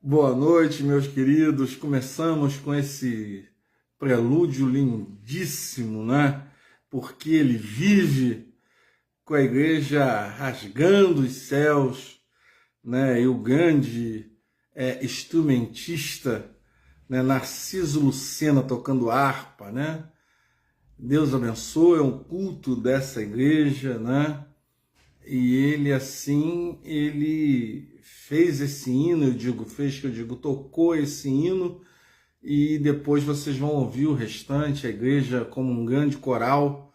Boa noite, meus queridos. Começamos com esse prelúdio lindíssimo, né? Porque ele vive com a igreja rasgando os céus, né? E o grande instrumentista, né? Narciso Lucena tocando harpa, né? Deus abençoe, é um culto dessa igreja, né? E ele assim, ele fez esse hino, tocou esse hino, e depois vocês vão ouvir o restante, a igreja como um grande coral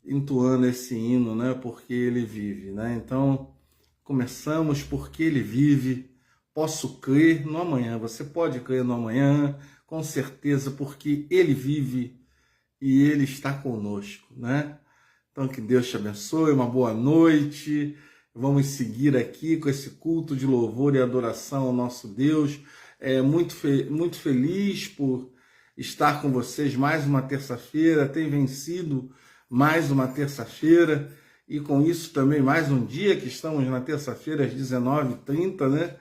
entoando esse hino, né? Porque ele vive, né? Então, começamos porque ele vive. Posso crer no amanhã, você pode crer no amanhã, com certeza, porque ele vive e ele está conosco, né? Então, que Deus te abençoe, uma boa noite. Vamos seguir aqui com esse culto de louvor e adoração ao nosso Deus. Muito feliz por estar com vocês mais uma terça-feira, tem vencido mais uma terça-feira, e com isso também mais um dia, que estamos na terça-feira às 19h30, né?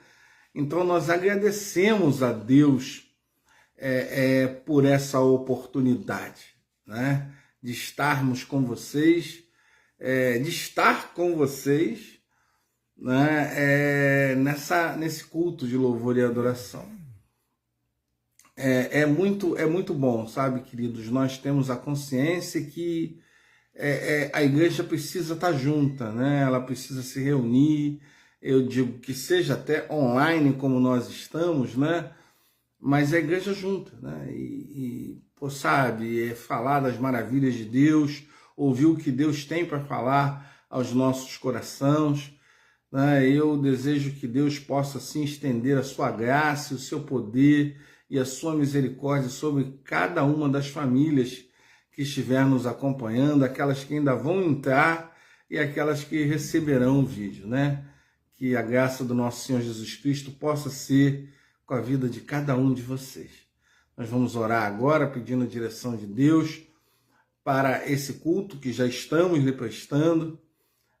Então, nós agradecemos a Deus por essa oportunidade, né? De estarmos com vocês, de estar com vocês, né? Nesse culto de louvor e adoração. É muito bom, sabe, queridos? Nós temos a consciência que a igreja precisa estar junta, né? Ela precisa se reunir. Eu digo que seja até online, como nós estamos, né? Mas a igreja junta, né? Sabe, falar das maravilhas de Deus, ouvir o que Deus tem para falar aos nossos corações, né? Eu desejo que Deus possa assim estender a sua graça, o seu poder e a sua misericórdia sobre cada uma das famílias que estiver nos acompanhando, aquelas que ainda vão entrar e aquelas que receberão o vídeo, né? Que a graça do nosso Senhor Jesus Cristo possa ser com a vida de cada um de vocês. Nós vamos orar agora pedindo a direção de Deus para esse culto que já estamos lhe prestando,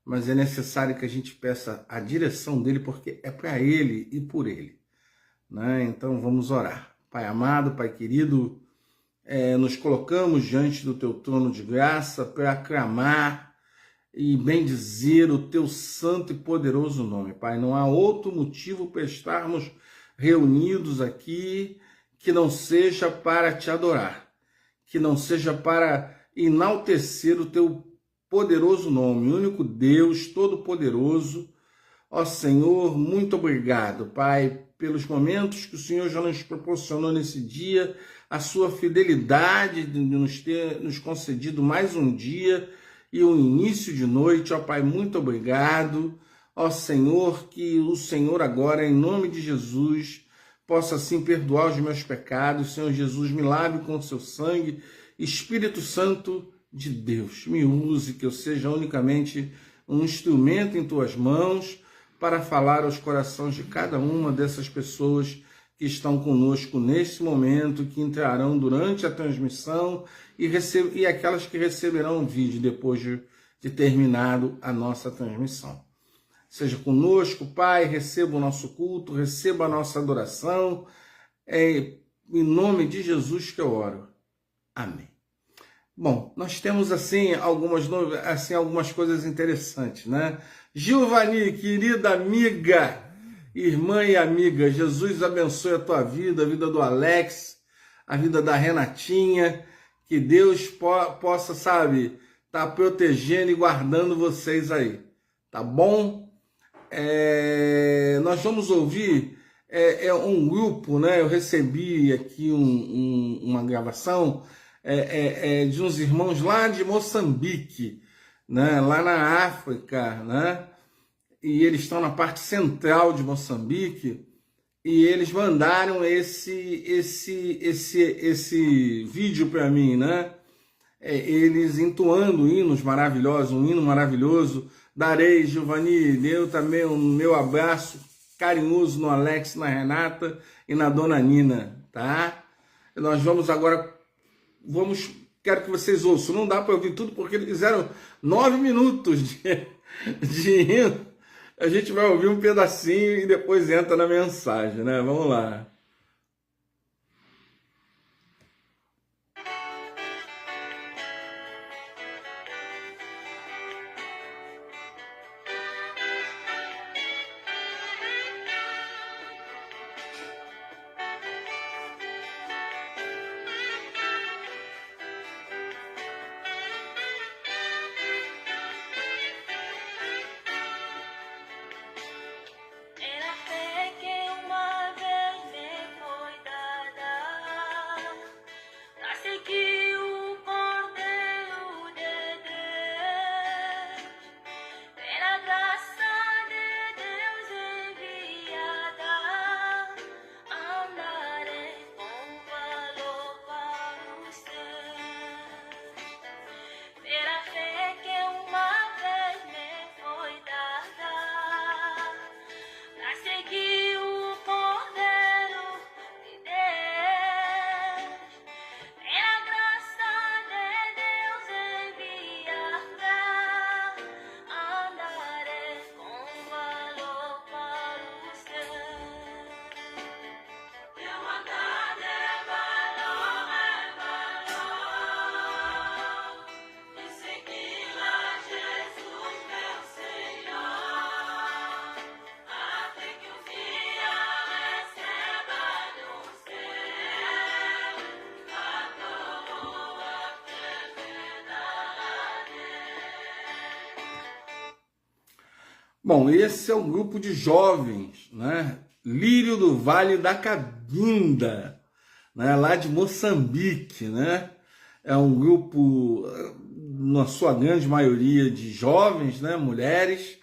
mas é necessário que a gente peça a direção dele, porque é para ele e por ele, né? Então vamos orar. Pai amado, Pai querido, nos colocamos diante do teu trono de graça para aclamar e bendizer o teu santo e poderoso nome, Pai. Não há outro motivo para estarmos reunidos aqui que não seja para te adorar, que não seja para enaltecer o teu poderoso nome, único Deus Todo-Poderoso. Ó Senhor, muito obrigado, Pai, pelos momentos que o Senhor já nos proporcionou nesse dia, a sua fidelidade de nos ter nos concedido mais um dia e um início de noite. Ó Pai, muito obrigado. Ó Senhor, que o Senhor agora, em nome de Jesus, possa assim perdoar os meus pecados. Senhor Jesus, me lave com o seu sangue. Espírito Santo de Deus, me use, que eu seja unicamente um instrumento em tuas mãos para falar aos corações de cada uma dessas pessoas que estão conosco neste momento, que entrarão durante a transmissão e aquelas que receberão o vídeo depois de terminado a nossa transmissão. Seja conosco, Pai, receba o nosso culto, receba a nossa adoração. É em nome de Jesus que eu oro. Amém. Bom, nós temos assim algumas coisas interessantes, né? Gilvani, querida amiga, irmã e amiga, Jesus abençoe a tua vida, a vida do Alex, a vida da Renatinha, que Deus possa, sabe, estar protegendo e guardando vocês aí, tá bom? Nós vamos ouvir um grupo, né? Eu recebi aqui uma gravação de uns irmãos lá de Moçambique, né? Lá na África, né? E eles estão na parte central de Moçambique, e eles mandaram esse vídeo para mim, né? Eles entoando hinos maravilhosos, um hino maravilhoso. Darei, Giovanni, deu também o meu abraço carinhoso no Alex, na Renata e na Dona Nina, tá? Nós vamos agora, quero que vocês ouçam, não dá para ouvir tudo porque eles fizeram 9 minutos de hino, A gente vai ouvir um pedacinho e depois entra na mensagem, né? Vamos lá. Bom, esse é um grupo de jovens, né? Lírio do Vale da Cabinda, né? Lá de Moçambique, né? É um grupo, na sua grande maioria, de jovens, né? Mulheres,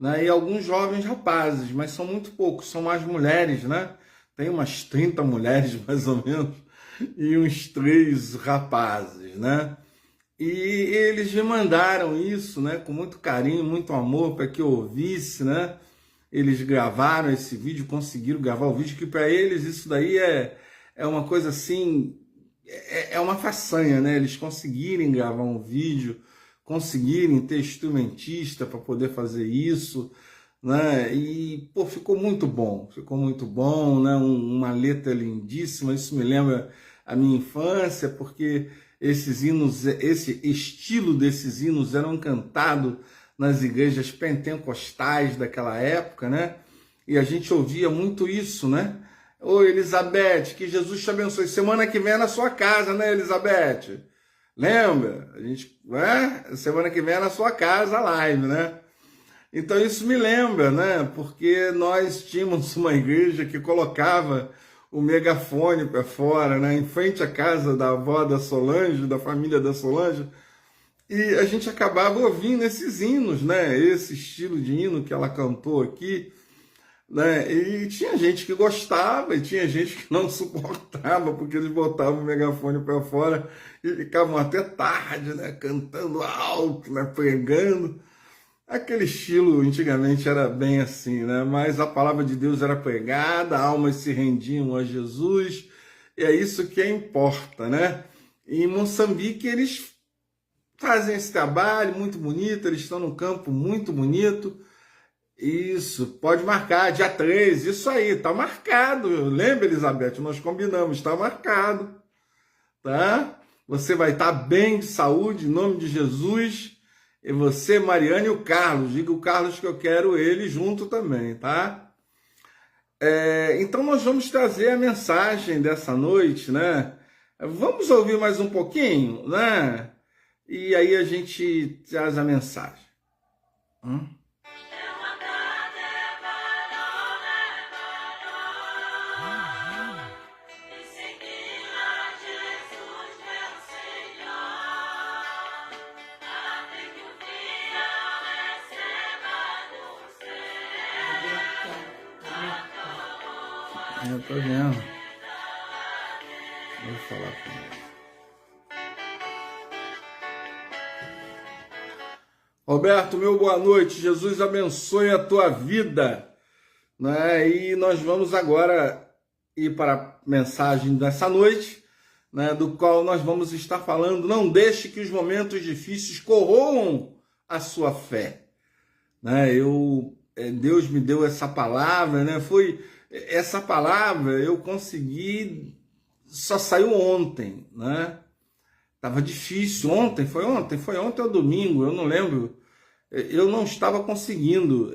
né? E alguns jovens rapazes, mas são muito poucos, são mais mulheres, né? Tem umas 30 mulheres, mais ou menos, e uns 3 rapazes, né? E eles me mandaram isso, né, com muito carinho, muito amor, para que eu ouvisse, né? Eles gravaram esse vídeo, conseguiram gravar o vídeo, que para eles isso daí é uma coisa assim, é uma façanha, né? Eles conseguirem gravar um vídeo, conseguirem ter instrumentista para poder fazer isso, né? E, pô, ficou muito bom, né? Uma letra lindíssima, isso me lembra a minha infância, porque esses hinos, esse estilo desses hinos eram cantados nas igrejas pentecostais daquela época, né? E a gente ouvia muito isso, né? Ô, Elizabeth, que Jesus te abençoe. Semana que vem é na sua casa, né, Elizabeth? Lembra? A gente, né? Semana que vem é na sua casa a live, né? Então isso me lembra, né? Porque nós tínhamos uma igreja que colocava o megafone para fora, né, em frente à casa da avó da Solange, da família da Solange, e a gente acabava ouvindo esses hinos, né, esse estilo de hino que ela cantou aqui, né, e tinha gente que gostava e tinha gente que não suportava, porque eles botavam o megafone para fora e ficavam até tarde, né, cantando alto, né, pregando. Aquele estilo antigamente era bem assim, né? Mas a palavra de Deus era pregada, almas se rendiam a Jesus, e é isso que importa, né? E em Moçambique eles fazem esse trabalho muito bonito, eles estão num campo muito bonito. Isso, pode marcar, dia 3, isso aí, tá marcado. Lembra, Elizabeth? Nós combinamos, tá marcado, tá? Você vai estar bem de saúde, em nome de Jesus. E você, Mariana e o Carlos, diga o Carlos que eu quero ele junto também, tá? Então nós vamos trazer a mensagem dessa noite, né? Vamos ouvir mais um pouquinho, né? E aí a gente traz a mensagem. Eu tô vendo. Vou falar com ele. Roberto, meu boa noite. Jesus abençoe a tua vida. Né? E nós vamos agora ir para a mensagem dessa noite, né? Do qual nós vamos estar falando. Não deixe que os momentos difíceis corroam a sua fé. Né? Eu Deus me deu essa palavra, né? Essa palavra eu consegui, só saiu ontem, né? Tava difícil, foi ontem ou domingo, eu não lembro. Eu não estava conseguindo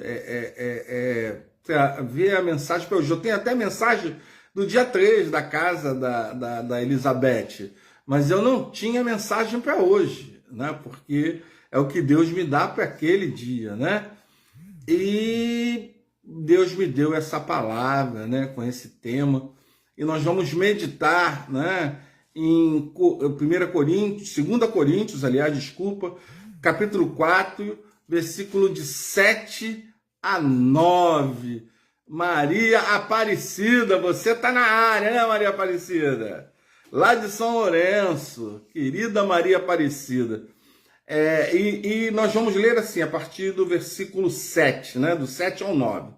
ver a mensagem para hoje. Eu tenho até a mensagem do dia 3 da casa da Elizabeth, mas eu não tinha mensagem para hoje, né? Porque é o que Deus me dá para aquele dia, né? E Deus me deu essa palavra, né, com esse tema, e nós vamos meditar, né, em 2 Coríntios, aliás, desculpa, capítulo 4, versículo de 7 a 9. Maria Aparecida, você está na área, né, Maria Aparecida? Lá de São Lourenço, querida Maria Aparecida. E nós vamos ler assim, a partir do versículo 7, né, do 7 ao 9.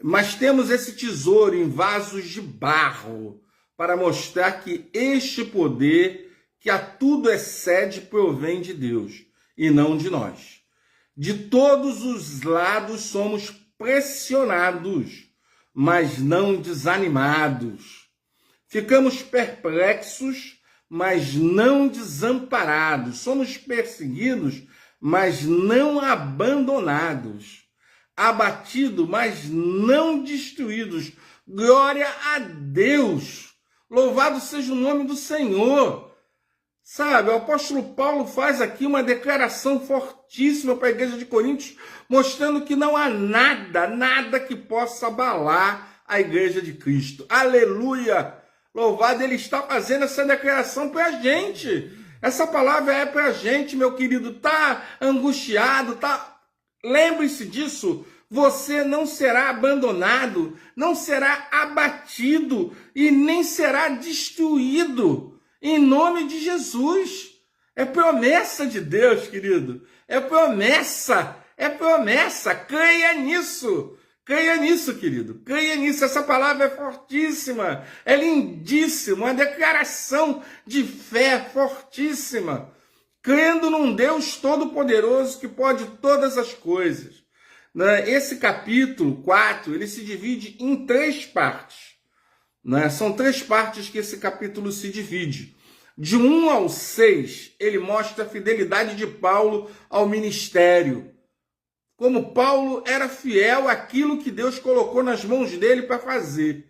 Mas temos esse tesouro em vasos de barro, para mostrar que este poder, que a tudo excede, provém de Deus, e não de nós. De todos os lados somos pressionados, mas não desanimados. Ficamos perplexos, mas não desamparados. Somos perseguidos, mas não abandonados. Abatidos, mas não destruídos. Glória a Deus! Louvado seja o nome do Senhor! Sabe, o apóstolo Paulo faz aqui uma declaração fortíssima para a igreja de Coríntios, mostrando que não há nada que possa abalar a igreja de Cristo. Aleluia! Louvado, ele está fazendo essa declaração para a gente. Essa palavra é para a gente, meu querido. Tá angustiado, tá? Lembre-se disso. Você não será abandonado, não será abatido e nem será destruído. Em nome de Jesus. É promessa de Deus, querido. É promessa. Creia nisso. Creia nisso, querido. Creia nisso. Essa palavra é fortíssima. É lindíssima. Uma declaração de fé fortíssima. Crendo num Deus todo-poderoso que pode todas as coisas. Esse capítulo 4, ele se divide em 3 partes. São 3 partes que esse capítulo se divide. De 1 ao 6, ele mostra a fidelidade de Paulo ao ministério. Como Paulo era fiel àquilo que Deus colocou nas mãos dele para fazer.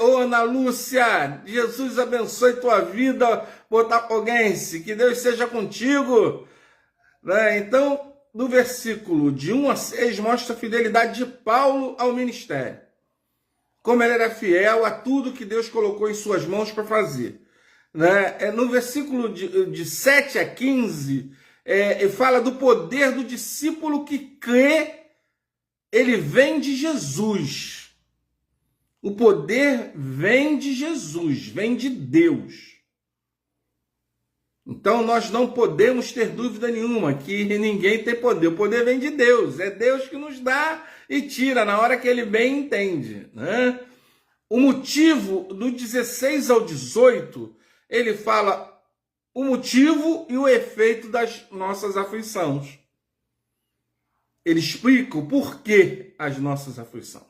Ô, Ana Lúcia, Jesus abençoe tua vida, botafoguense, que Deus seja contigo. Então, no versículo de 1 a 6, mostra a fidelidade de Paulo ao ministério. Como ele era fiel a tudo que Deus colocou em suas mãos para fazer. No versículo de 7 a 15, fala do poder do discípulo que crê, ele vem de Jesus. O poder vem de Jesus, vem de Deus. Então nós não podemos ter dúvida nenhuma que ninguém tem poder. O poder vem de Deus, é Deus que nos dá e tira na hora que ele bem entende. O motivo do 16 ao 18, ele fala o motivo e o efeito das nossas aflições. Ele explica o porquê as nossas aflições.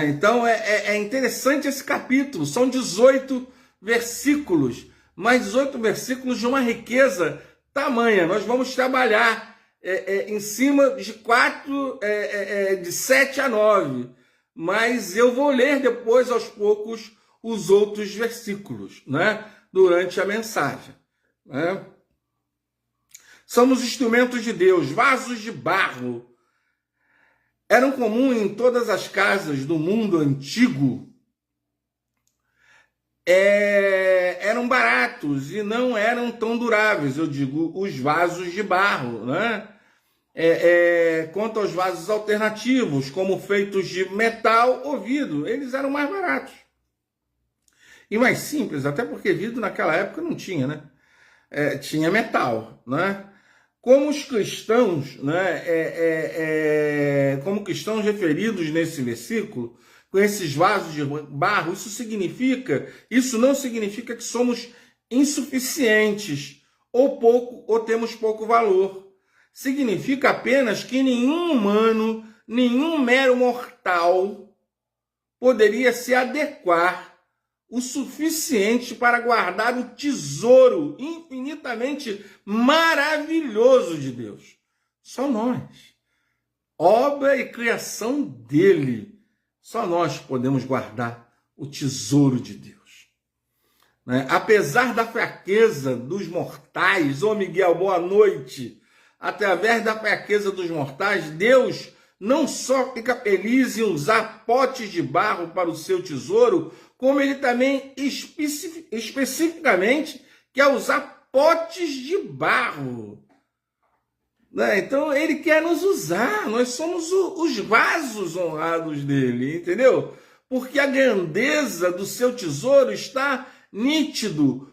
Então é interessante esse capítulo, são 18 versículos, mas 18 versículos de uma riqueza tamanha. Nós vamos trabalhar em cima de 4, de 7 a 9, mas eu vou ler depois, aos poucos, os outros versículos, durante a mensagem. Somos instrumentos de Deus, vasos de barro. Eram comuns em todas as casas do mundo antigo. Eram baratos e não eram tão duráveis, eu digo, os vasos de barro, quanto aos vasos alternativos, como feitos de metal ou vidro, eles eram mais baratos. E mais simples, até porque vidro naquela época não tinha, tinha metal, Como os cristãos, como cristãos referidos nesse versículo, com esses vasos de barro, isso não significa que somos insuficientes ou temos pouco valor. significa apenas que nenhum humano, nenhum mero mortal poderia se adequar o suficiente para guardar o tesouro infinitamente maravilhoso de Deus. Só nós. Obra e criação dele. Só nós podemos guardar o tesouro de Deus. Né? Apesar da fraqueza dos mortais, ô Miguel, boa noite. Através da fraqueza dos mortais, Deus não só fica feliz em usar potes de barro para o seu tesouro, como ele também especificamente quer usar potes de barro. Né? Então ele quer nos usar, nós somos os vasos honrados dele, entendeu? Porque a grandeza do seu tesouro está nítido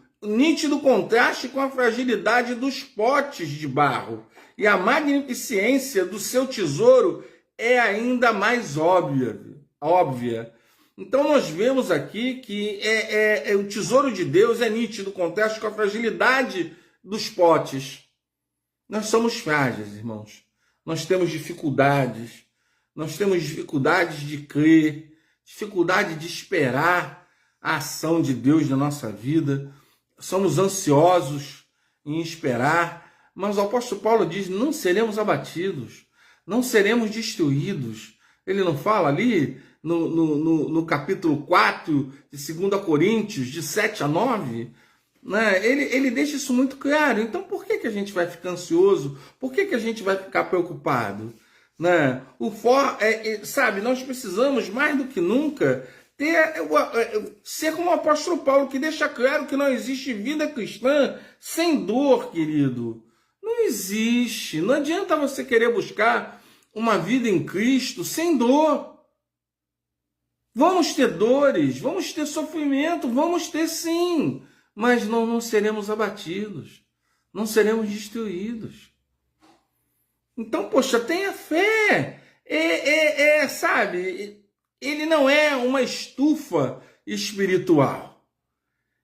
contraste com a fragilidade dos potes de barro. E a magnificência do seu tesouro é ainda mais óbvia. Então nós vemos aqui que o tesouro de Deus é nítido, contraste com a fragilidade dos potes. Nós somos frágeis, irmãos. Nós temos dificuldades de crer, dificuldade de esperar a ação de Deus na nossa vida. Somos ansiosos em esperar, mas o apóstolo Paulo diz, não seremos abatidos, não seremos destruídos. Ele não fala ali no capítulo 4 de 2 Coríntios, de 7 a 9, né? Ele deixa isso muito claro. Então por que a gente vai ficar ansioso? Por que a gente vai ficar preocupado? Né? Sabe, nós precisamos mais do que nunca ser como o apóstolo Paulo, que deixa claro que não existe vida cristã sem dor, querido. Não existe. Não adianta você querer buscar uma vida em Cristo sem dor. Vamos ter dores, vamos ter sofrimento, vamos ter sim, mas não seremos abatidos, não seremos destruídos. Então, poxa, tenha fé. Sabe, ele não é uma estufa espiritual.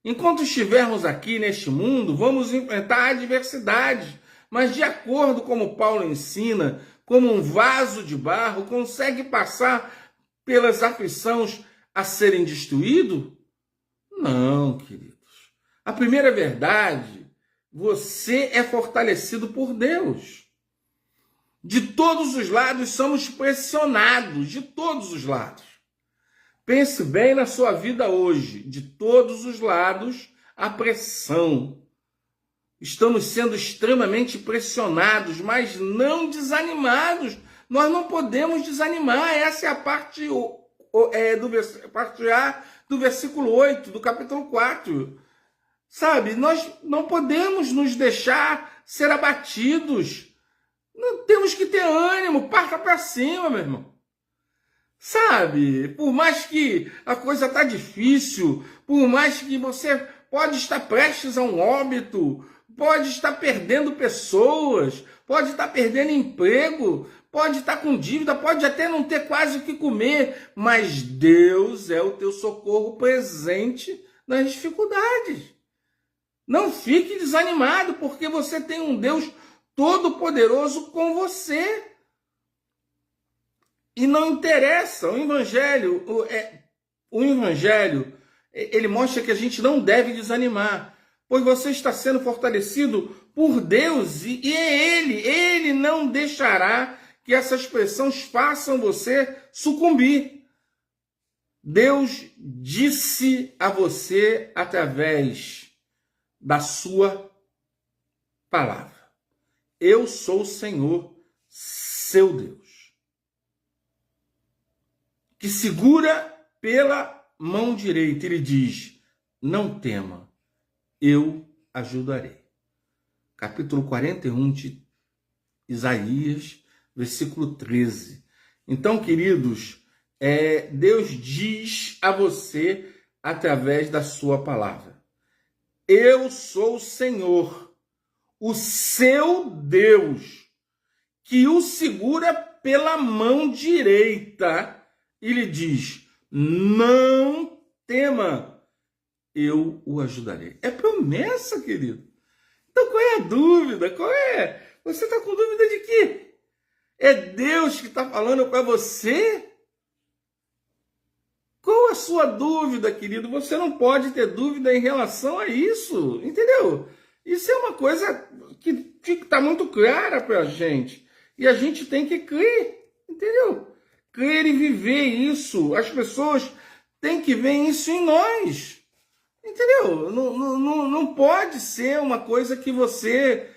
Enquanto estivermos aqui neste mundo, vamos enfrentar adversidades, mas de acordo com como Paulo ensina, como um vaso de barro consegue passar pelas aflições a serem destruídos? Não, queridos. A primeira verdade, você é fortalecido por Deus. De todos os lados somos pressionados, de todos os lados. Pense bem na sua vida hoje. De todos os lados, a pressão. Estamos sendo extremamente pressionados, mas não desanimados. Nós não podemos desanimar. Essa é a parte A do versículo 8, do capítulo 4. Sabe, nós não podemos nos deixar ser abatidos. Não temos que ter ânimo, parta para cima, meu irmão. Sabe, por mais que a coisa está difícil, por mais que você pode estar prestes a um óbito, pode estar perdendo pessoas, pode estar perdendo emprego, pode estar com dívida, pode até não ter quase o que comer, mas Deus é o teu socorro presente nas dificuldades. Não fique desanimado, porque você tem um Deus todo-poderoso com você. E não interessa, o Evangelho, ele mostra que a gente não deve desanimar, pois você está sendo fortalecido por Deus e é Ele não deixará que essas pressões façam você sucumbir. Deus disse a você através da sua palavra: eu sou o Senhor, seu Deus, que segura pela mão direita. Ele diz, não tema, eu ajudarei. Capítulo 41 de Isaías, versículo 13. Então, queridos, Deus diz a você através da sua palavra: eu sou o Senhor, o seu Deus, que o segura pela mão direita. E lhe diz, não tema, eu o ajudarei. É promessa, querido. Então qual é a dúvida? Você está com dúvida de quê? É Deus que está falando para você? Qual a sua dúvida, querido? Você não pode ter dúvida em relação a isso, entendeu? Isso é uma coisa que está muito clara para a gente. E a gente tem que crer, entendeu? Crer e viver isso. As pessoas têm que ver isso em nós, entendeu? Não pode ser uma coisa que você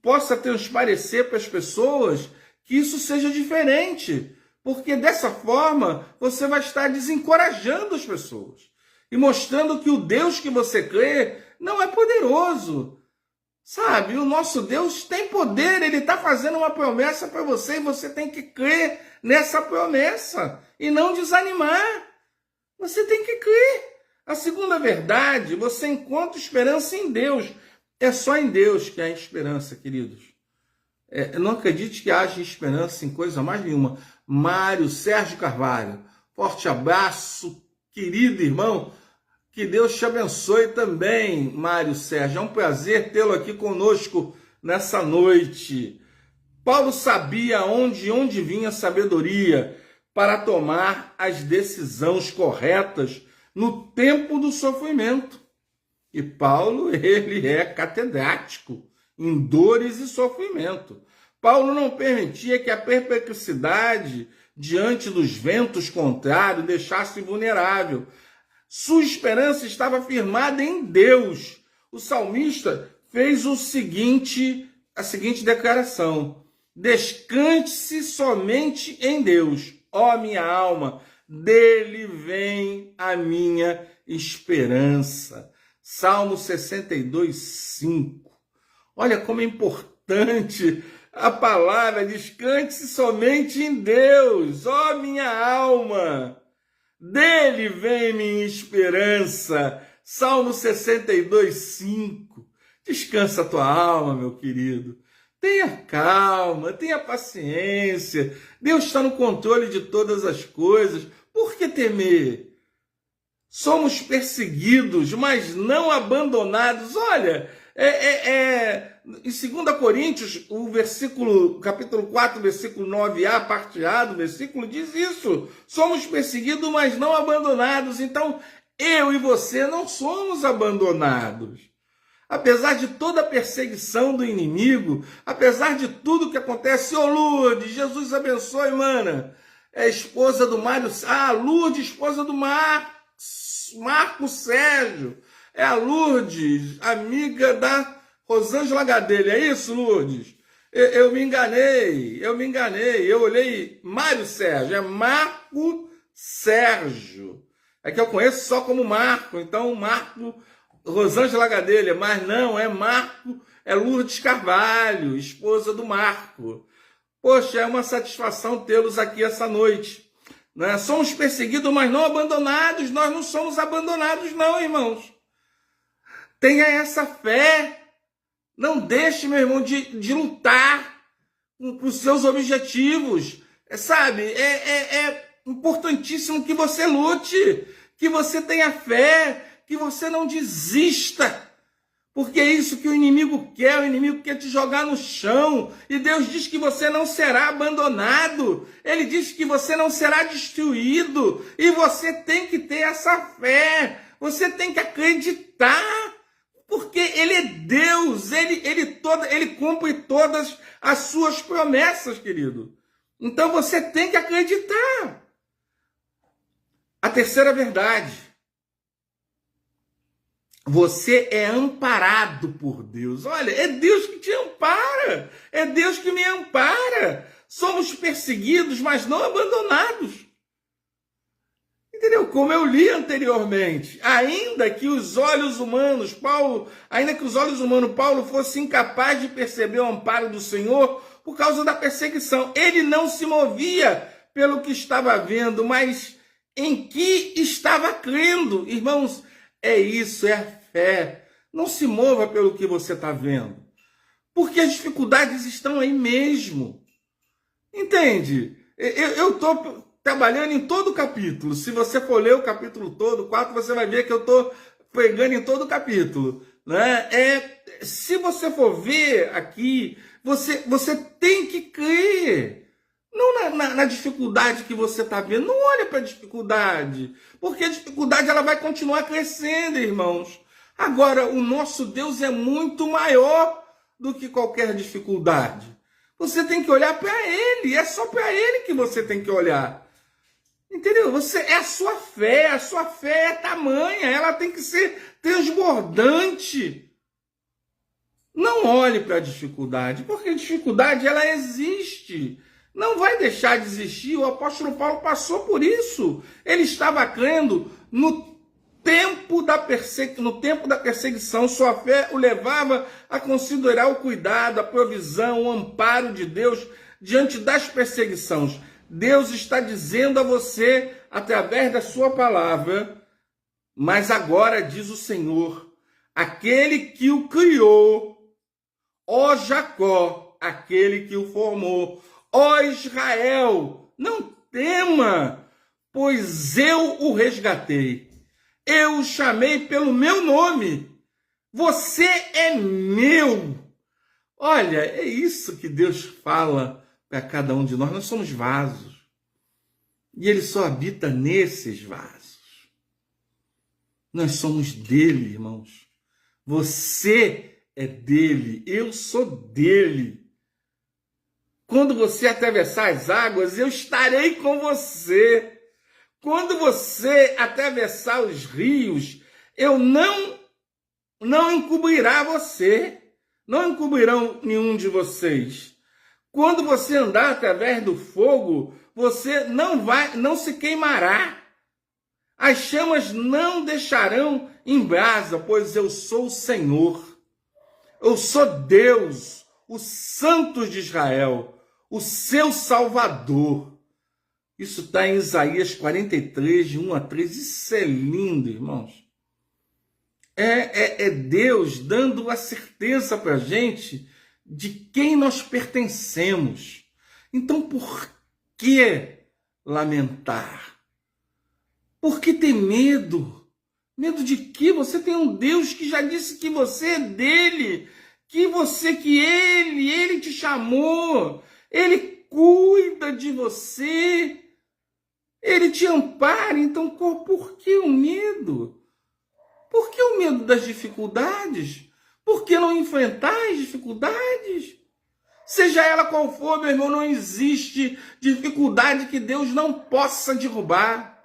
possa transparecer para as pessoas que isso seja diferente. Porque dessa forma você vai estar desencorajando as pessoas e mostrando que o Deus que você crê não é poderoso. Sabe, o nosso Deus tem poder, ele está fazendo uma promessa para você e você tem que crer nessa promessa e não desanimar. Você tem que crer. A segunda verdade, você encontra esperança em Deus. É só em Deus que há esperança, queridos. Não acredite que haja esperança em coisa mais nenhuma. Mário Sérgio Carvalho, forte abraço, querido irmão. Que Deus te abençoe também, Mário Sérgio. É um prazer tê-lo aqui conosco nessa noite. Paulo sabia onde vinha a sabedoria para tomar as decisões corretas no tempo do sofrimento. E Paulo, ele é catedrático em dores e sofrimento. Paulo não permitia que a perplexidade diante dos ventos contrários deixasse vulnerável. Sua esperança estava firmada em Deus. O salmista fez a seguinte declaração: descanse somente em Deus, ó minha alma, dele vem a minha esperança. Salmo 62, 5. Olha como é importante a palavra, descanse somente em Deus, ó minha alma. Dele vem minha esperança. Salmo 62, 5. Descansa a tua alma, meu querido. Tenha calma, tenha paciência. Deus está no controle de todas as coisas. Por que temer? Somos perseguidos, mas não abandonados. Olha, em 2 Coríntios, capítulo 4, versículo 9a, parte A do versículo, diz isso. Somos perseguidos, mas não abandonados. Então, eu e você não somos abandonados. Apesar de toda a perseguição do inimigo, apesar de tudo que acontece, Lourdes, Jesus abençoe, mana. É esposa do Mário, Lourdes, esposa do Marco Sérgio. É a Lourdes, amiga da Rosângela Gadelha. É isso, Lourdes? Eu me enganei. Eu olhei Mário Sérgio, é Marco Sérgio. É que eu conheço só como Marco, então Marco Rosângela Gadelha, mas não, é Marco, é Lourdes Carvalho, esposa do Marco. Poxa, é uma satisfação tê-los aqui essa noite. Né? Somos perseguidos, mas não abandonados. Nós não somos abandonados não, irmãos. Tenha essa fé. Não deixe, meu irmão, de lutar para os seus objetivos. É importantíssimo que você lute, que você tenha fé, que você não desista. Porque é isso que o inimigo quer te jogar no chão. E Deus diz que você não será abandonado. Ele diz que você não será destruído. E você tem que ter essa fé. Você tem que acreditar. Porque Ele é Deus. Ele cumpre todas as suas promessas, querido. Então você tem que acreditar. A terceira verdade. Você é amparado por Deus. Olha, é Deus que te ampara. É Deus que me ampara. Somos perseguidos, mas não abandonados. Entendeu? Como eu li anteriormente. Ainda que os olhos humanos, Paulo fosse incapaz de perceber o amparo do Senhor por causa da perseguição. Ele não se movia pelo que estava vendo, mas em que estava crendo. Irmãos, é isso, é a fé. Não se mova pelo que você está vendo. Porque as dificuldades estão aí mesmo. Entende? Eu estou trabalhando em todo o capítulo. Se você for ler o capítulo todo, 4, você vai ver que eu estou pregando em todo o capítulo. né? Se você for ver aqui, você tem que crer. Não na dificuldade que você está vendo. Não olha para a dificuldade, porque a dificuldade ela vai continuar crescendo, irmãos. Agora, o nosso Deus é muito maior do que qualquer dificuldade. Você tem que olhar para Ele, é só para Ele que você tem que olhar. Entendeu? É a sua fé é tamanha, ela tem que ser transbordante. Não olhe para a dificuldade, porque a dificuldade ela existe. Não vai deixar de existir. O apóstolo Paulo passou por isso. Ele estava crendo no tempo da perseguição. Sua fé o levava a considerar o cuidado, a provisão, o amparo de Deus diante das perseguições. Deus está dizendo a você, através da sua palavra, mas agora diz o Senhor, aquele que o criou, ó Jacó, aquele que o formou, ó Israel, não tema, pois eu o resgatei. Eu o chamei pelo meu nome. Você é meu. Olha, é isso que Deus fala para cada um de nós. Nós somos vasos. E Ele só habita nesses vasos. Nós somos dele, irmãos. Você é dele. Eu sou dele. Quando você atravessar as águas, eu estarei com você. Quando você atravessar os rios, eu não encobrirá você. Não encobrirão nenhum de vocês. Quando você andar através do fogo, você não se queimará. As chamas não deixarão em brasa, pois eu sou o Senhor. Eu sou Deus, o Santo de Israel, o seu Salvador. Isso está em Isaías 43, de 1 a 3. Isso é lindo, irmãos. É Deus dando a certeza para a gente de quem nós pertencemos. Então, por que lamentar? Por que ter medo? Medo de quê? Você tem um Deus que já disse que você é dele, que ele te chamou, ele cuida de você, ele te ampara. Então, por que o medo? Por que o medo das dificuldades? Por que não enfrentar as dificuldades? Seja ela qual for, meu irmão, não existe dificuldade que Deus não possa derrubar.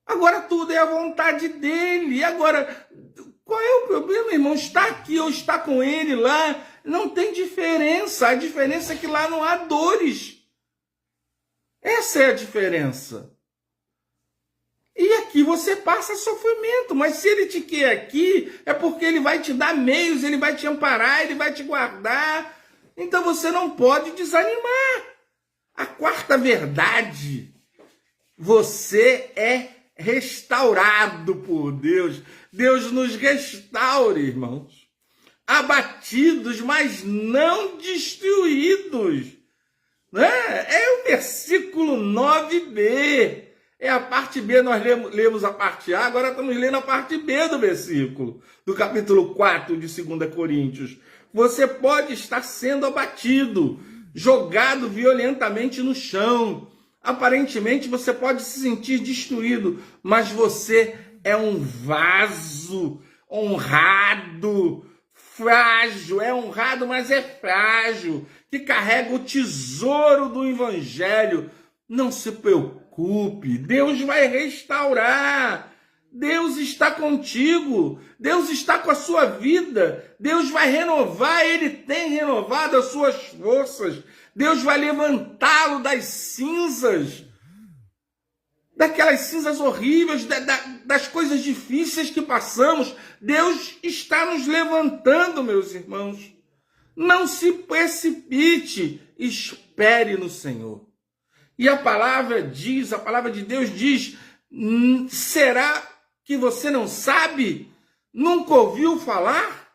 Agora tudo é a vontade dele. Agora, qual é o problema, irmão? Está aqui ou está com ele lá, não tem diferença. A diferença é que lá não há dores. Essa é a diferença. E aqui você passa sofrimento, mas se ele te quer aqui, é porque ele vai te dar meios, ele vai te amparar, ele vai te guardar. Então você não pode desanimar. A quarta verdade, você é restaurado por Deus. Deus nos restaura, irmãos. Abatidos, mas não destruídos. Né? É o versículo 9b. É a parte B, nós lemos a parte A, agora estamos lendo a parte B do versículo, do capítulo 4 de 2 Coríntios. Você pode estar sendo abatido, jogado violentamente no chão. Aparentemente você pode se sentir destruído, mas você é um vaso honrado, frágil, é honrado, mas é frágil, que carrega o tesouro do evangelho. Não se preocupe, Deus vai restaurar. Deus está contigo, Deus está com a sua vida, Deus vai renovar, Ele tem renovado as suas forças, Deus vai levantá-lo das cinzas, daquelas cinzas horríveis, das coisas difíceis que passamos. Deus está nos levantando, meus irmãos. Não se precipite, espere no Senhor. E a palavra de Deus diz, será que você não sabe? Nunca ouviu falar?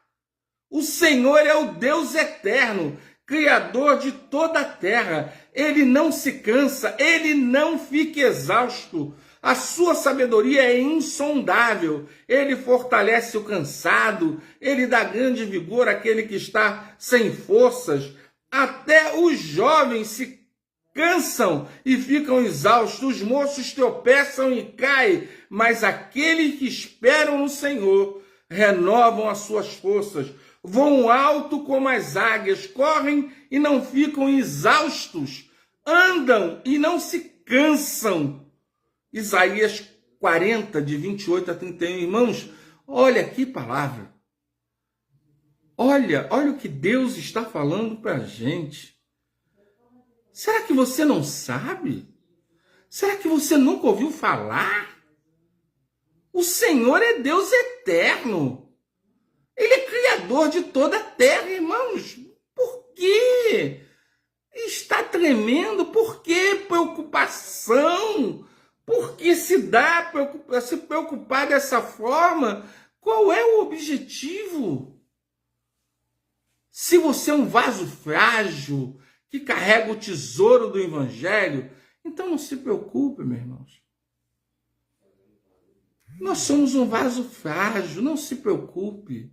O Senhor é o Deus eterno, Criador de toda a terra. Ele não se cansa, ele não fica exausto. A sua sabedoria é insondável. Ele fortalece o cansado, ele dá grande vigor àquele que está sem forças. Até os jovens se cansam e ficam exaustos, os moços tropeçam e caem, mas aqueles que esperam no Senhor renovam as suas forças, voam alto como as águias, correm e não ficam exaustos, andam e não se cansam. Isaías 40, de 28 a 31. Irmãos, olha que palavra. Olha o que Deus está falando para a gente. Será que você não sabe? Será que você nunca ouviu falar? O Senhor é Deus eterno. Ele é criador de toda a terra, irmãos. Por quê? Está tremendo? Por que preocupação? Por que se preocupar dessa forma? Qual é o objetivo? Se você é um vaso frágil que carrega o tesouro do Evangelho, então não se preocupe, meus irmãos. Nós somos um vaso frágil, não se preocupe,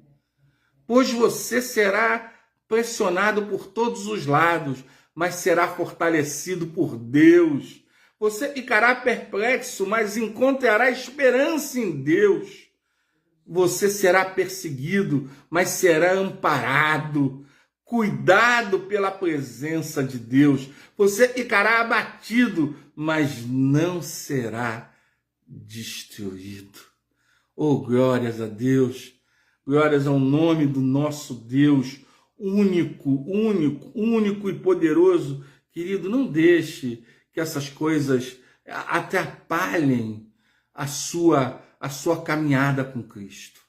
pois você será pressionado por todos os lados, mas será fortalecido por Deus. Você ficará perplexo, mas encontrará esperança em Deus. Você será perseguido, mas será amparado, cuidado pela presença de Deus. Você ficará abatido, mas não será destruído. Oh, glórias a Deus, glórias ao nome do nosso Deus, único e poderoso. Querido, não deixe que essas coisas atrapalhem a sua caminhada com Cristo.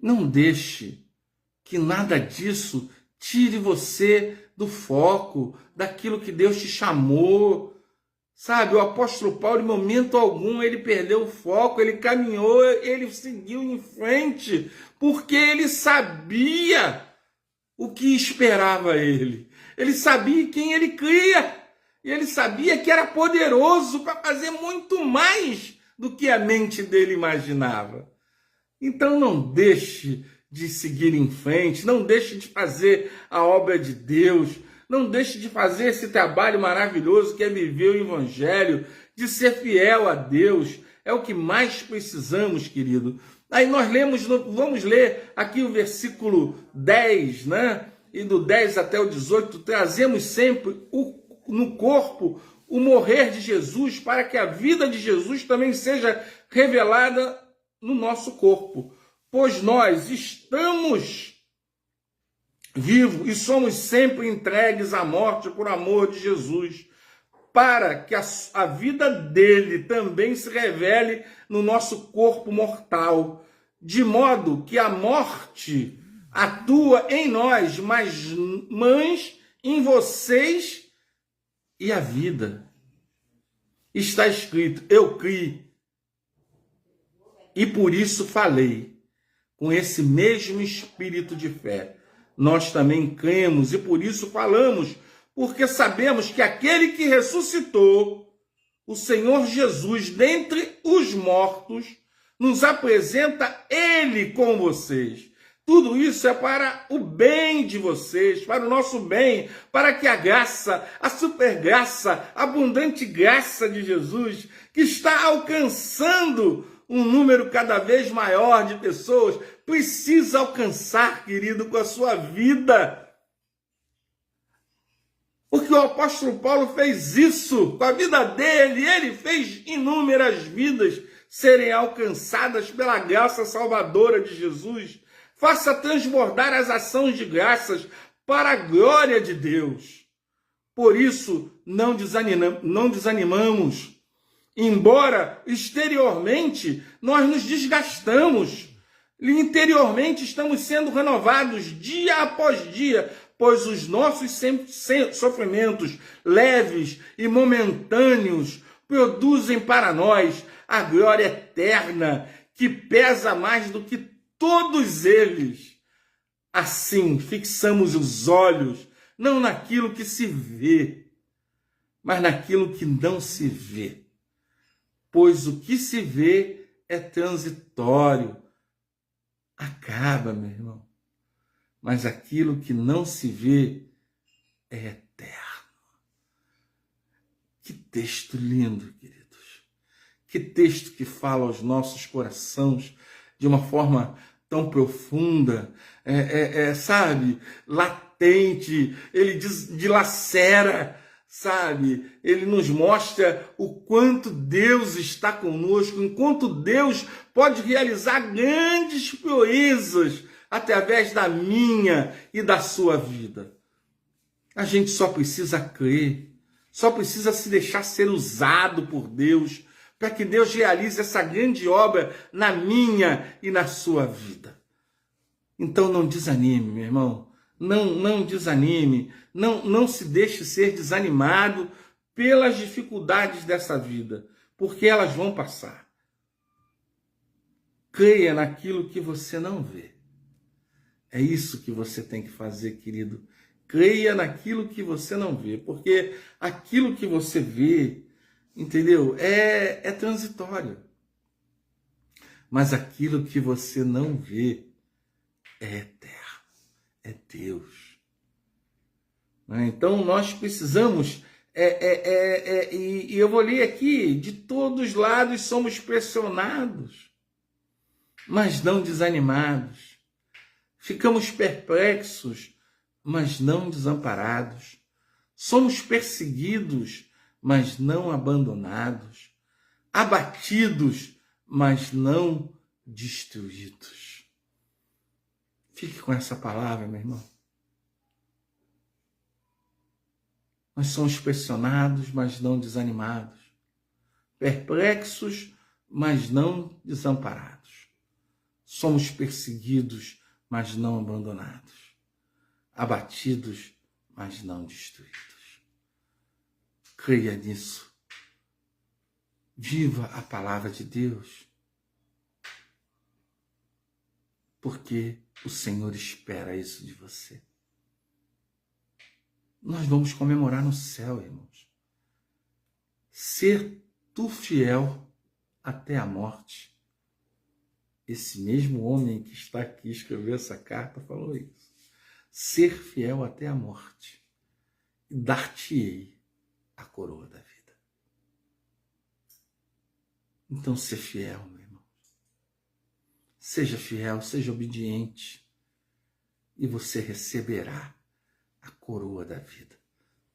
Não deixe que nada disso tire você do foco, daquilo que Deus te chamou. Sabe, o apóstolo Paulo, em momento algum, ele perdeu o foco, ele caminhou, ele seguiu em frente, porque ele sabia o que esperava ele. Ele sabia quem ele cria. E ele sabia que era poderoso para fazer muito mais do que a mente dele imaginava. Então não deixe de seguir em frente, não deixe de fazer a obra de Deus, não deixe de fazer esse trabalho maravilhoso que é viver o Evangelho, de ser fiel a Deus. É o que mais precisamos, querido. Aí nós vamos ler aqui o versículo 10, né? E do 10 até o 18, trazemos sempre no corpo o morrer de Jesus, para que a vida de Jesus também seja revelada no nosso corpo. Pois nós estamos vivos e somos sempre entregues à morte por amor de Jesus, para que a vida dele também se revele no nosso corpo mortal, de modo que a morte atua em nós, mas em vocês e a vida. Está escrito, eu criei, e por isso falei, com esse mesmo espírito de fé. Nós também cremos e por isso falamos, porque sabemos que aquele que ressuscitou, o Senhor Jesus, dentre os mortos, nos apresenta ele com vocês. Tudo isso é para o bem de vocês, para o nosso bem, para que a graça, a supergraça, a abundante graça de Jesus, que está alcançando um número cada vez maior de pessoas, precisa alcançar, querido, com a sua vida. Porque o apóstolo Paulo fez isso com a vida dele, ele fez inúmeras vidas serem alcançadas pela graça salvadora de Jesus. Faça transbordar as ações de graças para a glória de Deus. Por isso, não desanimamos. Embora exteriormente nós nos desgastamos, interiormente estamos sendo renovados dia após dia, pois os nossos sofrimentos leves e momentâneos produzem para nós a glória eterna, que pesa mais do que todos eles. Assim, fixamos os olhos, não naquilo que se vê, mas naquilo que não se vê. pois o que se vê é transitório. Acaba, meu irmão. Mas aquilo que não se vê é eterno. Que texto lindo, queridos. Que texto que fala aos nossos corações de uma forma tão profunda, sabe, latente. Ele dilacera, sabe? Ele nos mostra o quanto Deus está conosco, enquanto Deus pode realizar grandes proezas através da minha e da sua vida. A gente só precisa crer, só precisa se deixar ser usado por Deus, para que Deus realize essa grande obra na minha e na sua vida. Então não desanime, meu irmão. Não desanime. Não se deixe ser desanimado pelas dificuldades dessa vida, porque elas vão passar. Creia naquilo que você não vê. É isso que você tem que fazer, querido. Creia naquilo que você não vê, porque aquilo que você vê, entendeu? É transitório. Mas aquilo que você não vê é eterno, é Deus. Então nós precisamos, e eu vou ler aqui, de todos os lados somos pressionados, mas não desanimados. Ficamos perplexos, mas não desamparados. Somos perseguidos, mas não abandonados. Abatidos, mas não destruídos. Fique com essa palavra, meu irmão. Nós somos pressionados, mas não desanimados. Perplexos, mas não desamparados. Somos perseguidos, mas não abandonados. Abatidos, mas não destruídos. Creia nisso. Viva a palavra de Deus. Porque o Senhor espera isso de você. Nós vamos comemorar no céu, irmãos. Ser tu fiel até a morte. Esse mesmo homem que está aqui, escreveu essa carta, falou isso. Ser fiel até a morte. E dar-te-ei a coroa da vida. Então, ser fiel, meu irmão. Seja fiel, seja obediente. E você receberá a coroa da vida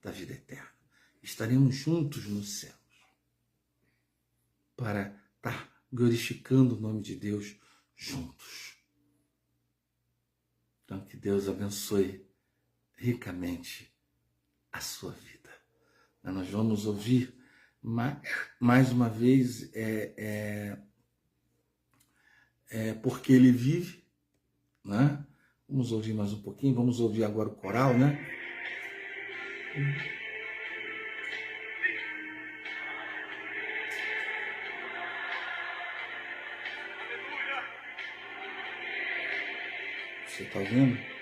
eterna. Estaremos juntos nos céus para estar glorificando o nome de Deus juntos. Então, que Deus abençoe ricamente a sua vida. Nós vamos ouvir mais uma vez porque Ele vive, né? Vamos ouvir mais um pouquinho, vamos ouvir agora o coral, né? Você está ouvindo?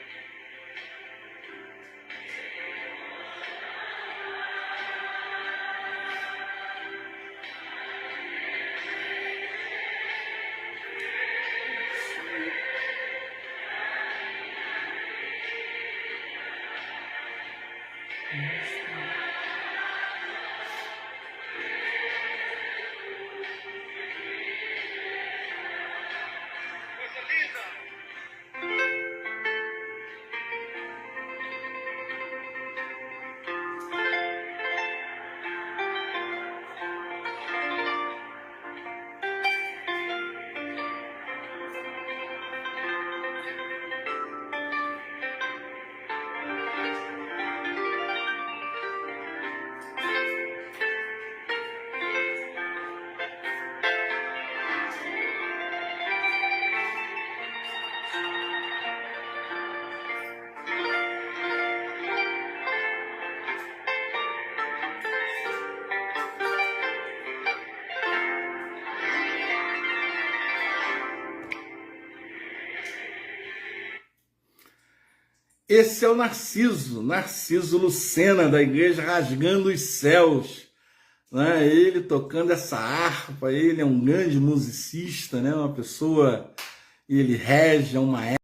Esse é o Narciso Lucena, da igreja Rasgando os Céus. né? Ele tocando essa harpa, ele é um grande musicista, né? Uma pessoa, ele rege, é um maestro.